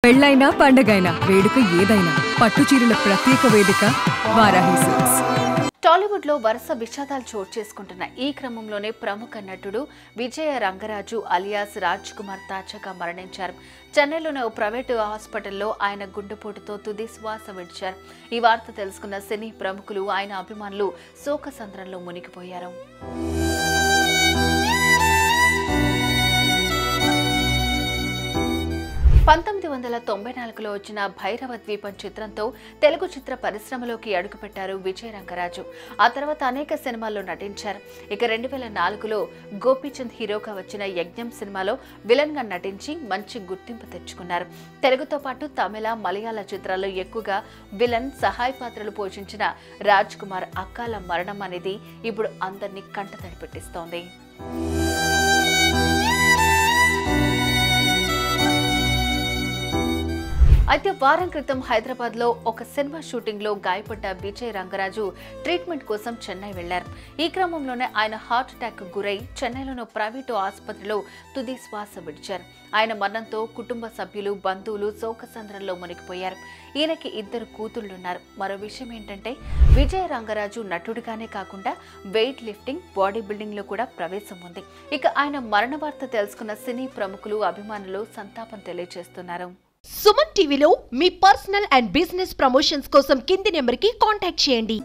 పెళ్ళైనా పండగైనా వేడుక ఏదైనా పట్టు చీరల ప్రత్యేక వేదిక వారాహి సిల్క్స్. టాలీవుడ్ లో వరుస విషాదాలు చోటు చేసుకుంటున్న ఈ క్రమంలోనే ప్రముఖ నటుడు విజయ రంగరాజు అలియాస్ రాజ్ కుమార్ తాజాగా మరణించారు. చెన్నైలోని ఓ ప్రైవేటు హాస్పిటల్లో ఆయన గుండెపోటుతో తుది శ్వాస విడిచారు. ఈ వార్త తెలుసుకున్న సినీ ప్రముఖులు, ఆయన అభిమానులు శోకసంద్రంలో మునిగిపోయారు. 1994లో వచ్చిన భైరవ ద్వీపం చిత్రంతో తెలుగు చిత్ర పరిశ్రమలోకి అడుగుపెట్టారు విజయ రంగరాజు. ఆ తర్వాత అనేక సినిమాల్లో నటించారు. ఇక 2004లో గోపీచంద్ హీరోగా వచ్చిన యజ్ఞం సినిమాలో విలన్ గా నటించి మంచి గుర్తింపు తెచ్చుకున్నారు. తెలుగుతో పాటు తమిళ, మలయాళ చిత్రాల్లో ఎక్కువగా విలన్ సహాయ పాత్రలు పోషించిన రాజ్ కుమార్ అకాల మరణం అనేది ఇప్పుడు అందరినీ కంటతడి పెట్టిస్తోంది. అయితే వారం క్రితం హైదరాబాద్ లో ఒక సినిమా షూటింగ్ లో గాయపడ్డ విజయ రంగరాజు ట్రీట్మెంట్ కోసం చెన్నై వెళ్లారు. ఈ క్రమంలోనే ఆయన హార్ట్ అటాక్ గురై చెన్నైలోని ప్రైవేటు ఆసుపత్రిలో తుది శ్వాస విడిచారు. ఆయన మరణంతో కుటుంబ సభ్యులు, బంధువులు శోకసంద్రంలో మునిగిపోయారు. ఈయనకి 2 కూతుళ్లున్నారు. మరో విషయం ఏంటంటే విజయ రంగరాజు నటుడిగానే కాకుండా వెయిట్ లిఫ్టింగ్, బాడీ బిల్డింగ్ లో కూడా ప్రవేశం ఉంది. ఇక ఆయన మరణ వార్త తెలుసుకున్న సినీ ప్రముఖులు, అభిమానులు సంతాపం తెలియజేస్తున్నారు. సుమన్ టీవీలో మీ పర్సనల్ అండ్ బిజినెస్ ప్రమోషన్స్ కోసం కింది నెంబర్కి కాంటాక్ట్ చేయండి.